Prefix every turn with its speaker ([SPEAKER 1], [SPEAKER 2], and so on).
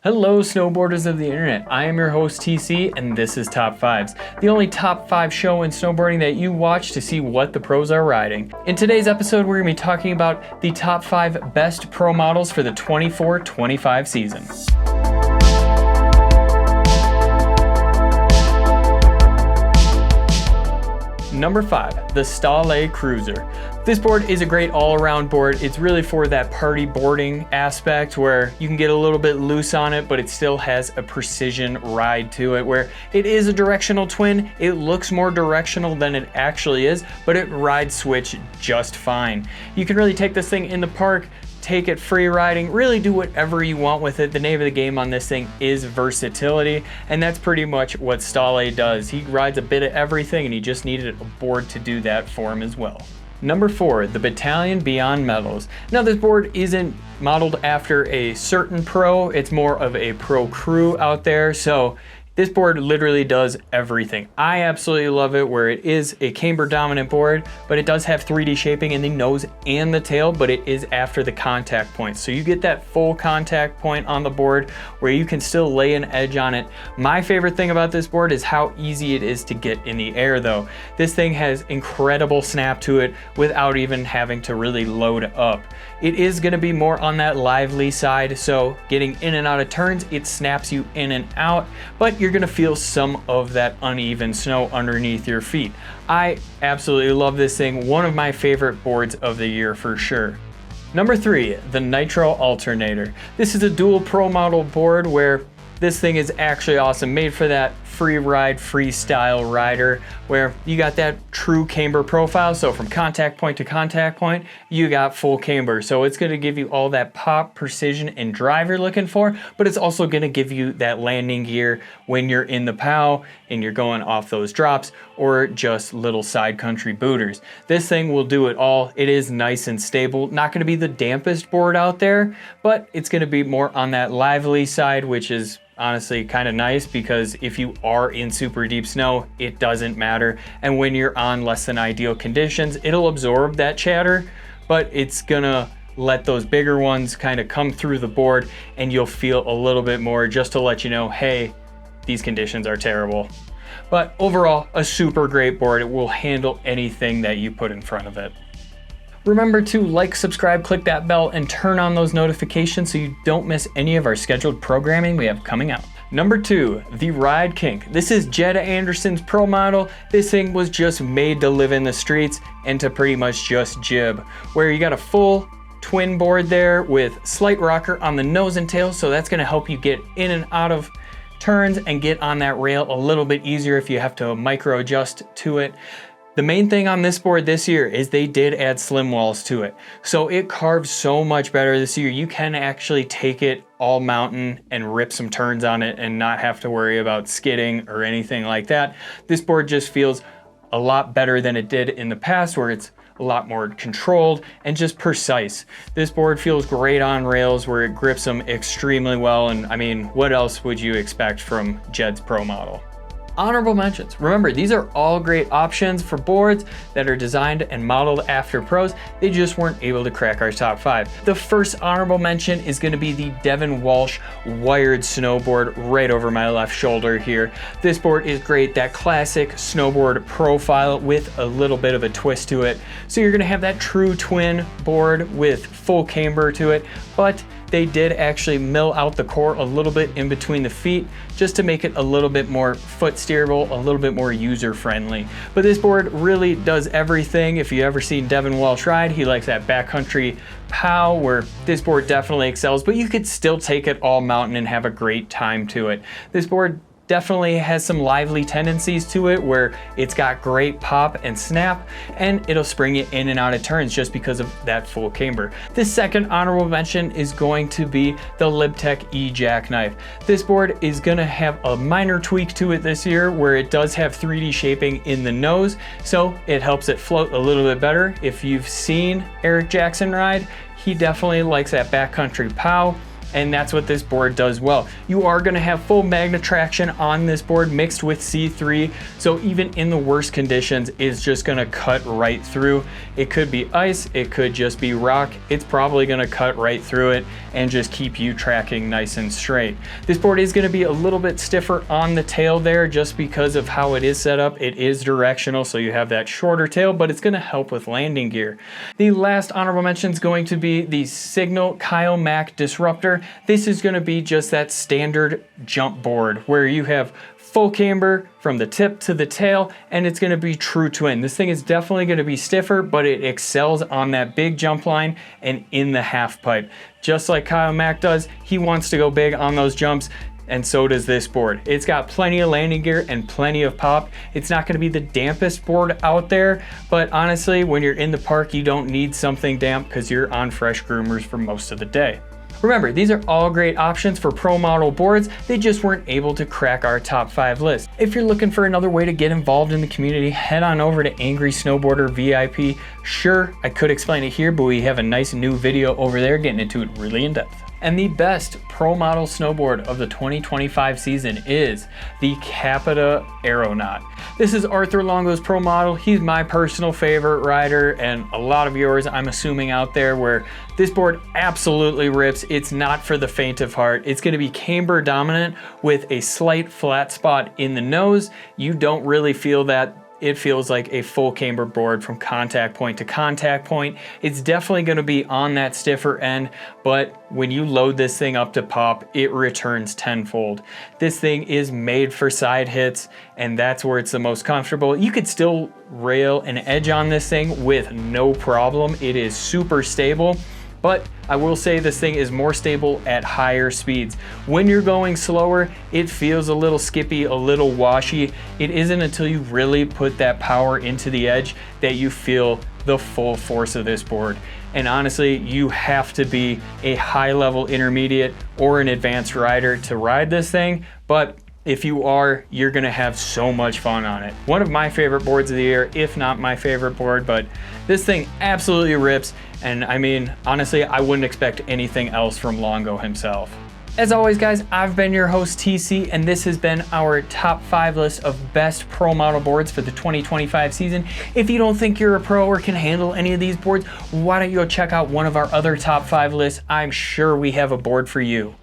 [SPEAKER 1] Hello snowboarders of the internet, I am your host TC and this is Top 5s, the only top 5 show in snowboarding that you watch to see what the pros are riding. In today's episode we're going to be talking about the top 5 best pro models for the 24-25 season. Number 5, the Stale Crewzer. This board is a great all-around board. It's really for that party boarding aspect where you can get a little bit loose on it, but it still has a precision ride to it where it is a directional twin. It looks more directional than it actually is, but it rides switch just fine. You can really take this thing in the park, take it free riding, really do whatever you want with it. The name of the game on this thing is versatility, and that's pretty much what Stale does. He rides a bit of everything, and he just needed a board to do that for him as well. Number 4, the Battalion Beyond medals. Now this board isn't modeled after a certain pro, it's more of a pro crew out there, so this board literally does everything. I absolutely love it where it is a camber dominant board, but it does have 3D shaping in the nose and the tail, but it is after the contact point. So you get that full contact point on the board where you can still lay an edge on it. My favorite thing about this board is how easy it is to get in the air though. This thing has incredible snap to it without even having to really load up. It is gonna be more on that lively side, so getting in and out of turns, it snaps you in and out, but you're gonna feel some of that uneven snow underneath your feet. I absolutely love this thing. One of my favorite boards of the year for sure. Number 3, the Nitro Alternator. This is a dual pro model board where this thing is actually awesome, made for that free ride, freestyle rider where you got that true camber profile. So from contact point to contact point, you got full camber. So it's gonna give you all that pop, precision, and drive you're looking for, but it's also gonna give you that landing gear when you're in the POW and you're going off those drops or just little side country booters. This thing will do it all. It is nice and stable. Not gonna be the dampest board out there, but it's gonna be more on that lively side, which is honestly kind of nice because if you are in super deep snow, it doesn't matter. And when you're on less than ideal conditions, it'll absorb that chatter, but it's gonna let those bigger ones kind of come through the board and you'll feel a little bit more just to let you know, hey, these conditions are terrible. But overall, a super great board. It will handle anything that you put in front of it. Remember to like, subscribe, click that bell, and turn on those notifications so you don't miss any of our scheduled programming we have coming out. Number 2, the Ride Kink. This is Jetta Anderson's pro model. This thing was just made to live in the streets and to pretty much just jib, where you got a full twin board there with slight rocker on the nose and tail, so that's gonna help you get in and out of turns and get on that rail a little bit easier if you have to micro adjust to it. The main thing on this board this year is they did add slim walls to it. So it carves so much better this year. You can actually take it all mountain and rip some turns on it and not have to worry about skidding or anything like that. This board just feels a lot better than it did in the past where it's a lot more controlled and just precise. This board feels great on rails where it grips them extremely well. And I mean, what else would you expect from Jed's pro model? Honorable mentions. Remember, these are all great options for boards that are designed and modeled after pros. They just weren't able to crack our top 5. The first honorable mention is going to be the Devun Walsh wired snowboard right over my left shoulder here. This board is great, that classic snowboard profile with a little bit of a twist to it. So you're going to have that true twin board with full camber to it, but they did actually mill out the core a little bit in between the feet just to make it a little bit more foot steerable, a little bit more user friendly. But this board really does everything. If you ever seen Devun Walsh ride, he likes that backcountry POW where this board definitely excels, but you could still take it all mountain and have a great time to it. This board definitely has some lively tendencies to it where it's got great pop and snap and it'll spring you in and out of turns just because of that full camber. The second honorable mention is going to be the Libtech Ejack knife. This board is gonna have a minor tweak to it this year where it does have 3D shaping in the nose, so it helps it float a little bit better. If you've seen Eric Jackson ride, he definitely likes that backcountry POW and that's what this board does well. You are gonna have full magnet traction on this board mixed with C3, so even in the worst conditions, it's just gonna cut right through. It could be ice, it could just be rock. It's probably gonna cut right through it and just keep you tracking nice and straight. This board is gonna be a little bit stiffer on the tail there just because of how it is set up. It is directional, so you have that shorter tail, but it's gonna help with landing gear. The last honorable mention is going to be the Signal Kyle Mack Disruptor. This is gonna be just that standard jump board where you have full camber from the tip to the tail, and it's gonna be true twin. This thing is definitely gonna be stiffer, but it excels on that big jump line and in the half pipe. Just like Kyle Mack does, he wants to go big on those jumps, and so does this board. It's got plenty of landing gear and plenty of pop. It's not gonna be the dampest board out there, but honestly, when you're in the park, you don't need something damp because you're on fresh groomers for most of the day. Remember, these are all great options for pro model boards. They just weren't able to crack our top 5 list. If you're looking for another way to get involved in the community, head on over to Angry Snowboarder VIP. Sure, I could explain it here, but we have a nice new video over there getting into it really in depth. And the best pro model snowboard of the 2025 season is the Capita Aeronaut. This is Arthur Longo's pro model. He's my personal favorite rider, and a lot of yours, I'm assuming, out there, where this board absolutely rips. It's not for the faint of heart. It's gonna be camber dominant with a slight flat spot in the nose. You don't really feel that. It feels like a full camber board from contact point to contact point. It's definitely gonna be on that stiffer end, but when you load this thing up to pop, it returns tenfold. This thing is made for side hits, and that's where it's the most comfortable. You could still rail an edge on this thing with no problem. It is super stable. But I will say this thing is more stable at higher speeds. When you're going slower, it feels a little skippy, a little washy. It isn't until you really put that power into the edge that you feel the full force of this board. And honestly, you have to be a high level intermediate or an advanced rider to ride this thing. But if you are, you're gonna have so much fun on it. One of my favorite boards of the year, if not my favorite board, but this thing absolutely rips. And I mean, honestly, I wouldn't expect anything else from Longo himself. As always, guys, I've been your host, TC, and this has been our top 5 list of best pro model boards for the 2025 season. If you don't think you're a pro or can handle any of these boards, why don't you go check out one of our other top 5 lists? I'm sure we have a board for you.